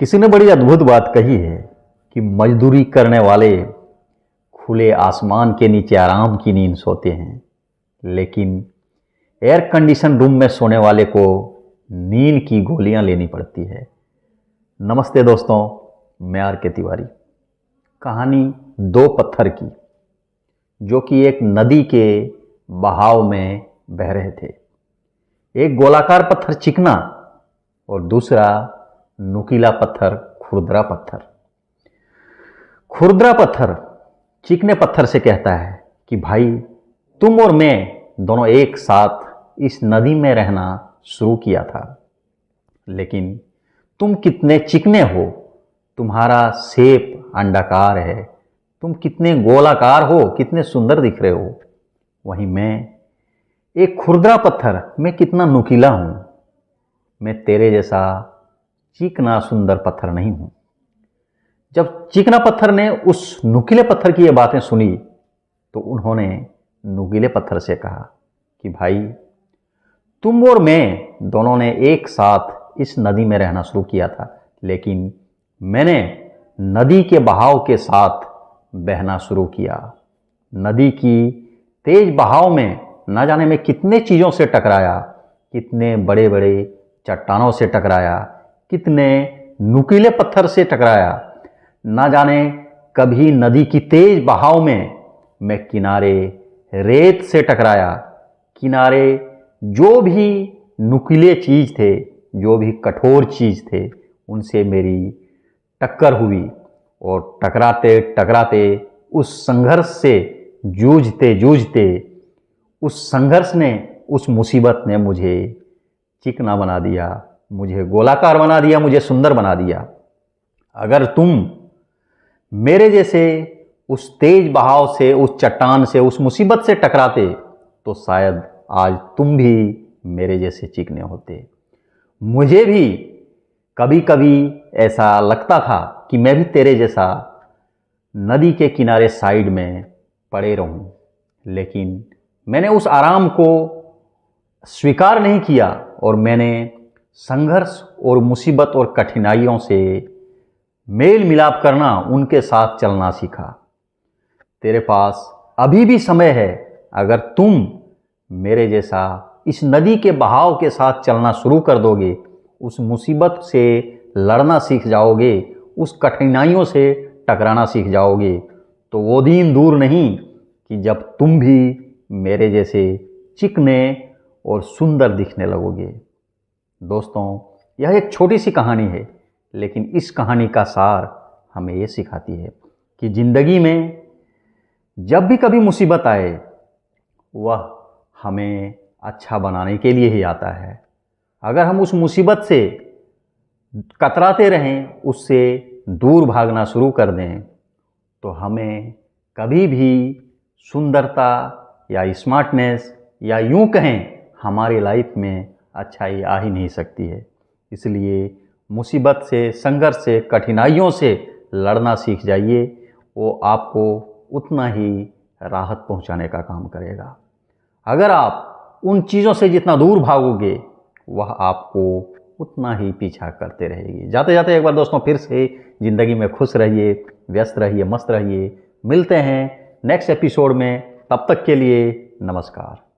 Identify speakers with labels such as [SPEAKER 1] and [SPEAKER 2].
[SPEAKER 1] किसी ने बड़ी अद्भुत बात कही है कि मजदूरी करने वाले खुले आसमान के नीचे आराम की नींद सोते हैं, लेकिन एयर कंडीशन रूम में सोने वाले को नींद की गोलियां लेनी पड़ती है। नमस्ते दोस्तों, मैं आर.के. तिवारी। कहानी दो पत्थर की, जो कि एक नदी के बहाव में बह रहे थे। एक गोलाकार पत्थर चिकना और दूसरा नुकीला पत्थर खुरदरा पत्थर। खुरदरा पत्थर चिकने पत्थर से कहता है कि भाई, तुम और मैं दोनों एक साथ इस नदी में रहना शुरू किया था, लेकिन तुम कितने चिकने हो, तुम्हारा शेप अंडाकार है, तुम कितने गोलाकार हो, कितने सुंदर दिख रहे हो। वहीं मैं एक खुरदरा पत्थर, मैं कितना नुकीला हूं, मैं तेरे जैसा चिकना सुंदर पत्थर नहीं हूं। जब चिकना पत्थर ने उस नुकीले पत्थर की ये बातें सुनी तो उन्होंने नुकीले पत्थर से कहा कि भाई, तुम और मैं दोनों ने एक साथ इस नदी में रहना शुरू किया था, लेकिन मैंने नदी के बहाव के साथ बहना शुरू किया। नदी की तेज बहाव में न जाने मैं कितने चीज़ों से टकराया, कितने बड़े बड़े चट्टानों से टकराया, कितने नुकीले पत्थर से टकराया। ना जाने कभी नदी की तेज बहाव में मैं किनारे रेत से टकराया। किनारे जो भी नुकीले चीज़ थे, जो भी कठोर चीज़ थे, उनसे मेरी टक्कर हुई और टकराते टकराते उस संघर्ष से जूझते जूझते उस संघर्ष ने, उस मुसीबत ने मुझे चिकना बना दिया, मुझे गोलाकार बना दिया, मुझे सुंदर बना दिया। अगर तुम मेरे जैसे उस तेज बहाव से, उस चट्टान से, उस मुसीबत से टकराते तो शायद आज तुम भी मेरे जैसे चिकने होते। मुझे भी कभी कभी ऐसा लगता था कि मैं भी तेरे जैसा नदी के किनारे साइड में पड़े रहूं, लेकिन मैंने उस आराम को स्वीकार नहीं किया और मैंने संघर्ष और मुसीबत और कठिनाइयों से मेल मिलाप करना, उनके साथ चलना सीखा। तेरे पास अभी भी समय है। अगर तुम मेरे जैसा इस नदी के बहाव के साथ चलना शुरू कर दोगे, उस मुसीबत से लड़ना सीख जाओगे, उस कठिनाइयों से टकराना सीख जाओगे, तो वो दिन दूर नहीं कि जब तुम भी मेरे जैसे चिकने और सुंदर दिखने लगोगे। दोस्तों, यह एक छोटी सी कहानी है, लेकिन इस कहानी का सार हमें ये सिखाती है कि ज़िंदगी में जब भी कभी मुसीबत आए, वह हमें अच्छा बनाने के लिए ही आता है। अगर हम उस मुसीबत से कतराते रहें, उससे दूर भागना शुरू कर दें, तो हमें कभी भी सुंदरता या स्मार्टनेस या यूं कहें हमारी लाइफ में अच्छाई आ ही नहीं सकती है। इसलिए मुसीबत से, संघर्ष से, कठिनाइयों से लड़ना सीख जाइए। वो आपको उतना ही राहत पहुंचाने का काम करेगा। अगर आप उन चीज़ों से जितना दूर भागोगे, वह आपको उतना ही पीछा करते रहेगी। जाते जाते एक बार दोस्तों फिर से ज़िंदगी में खुश रहिए, व्यस्त रहिए, मस्त रहिए। मिलते हैं नेक्स्ट एपिसोड में। तब तक के लिए नमस्कार।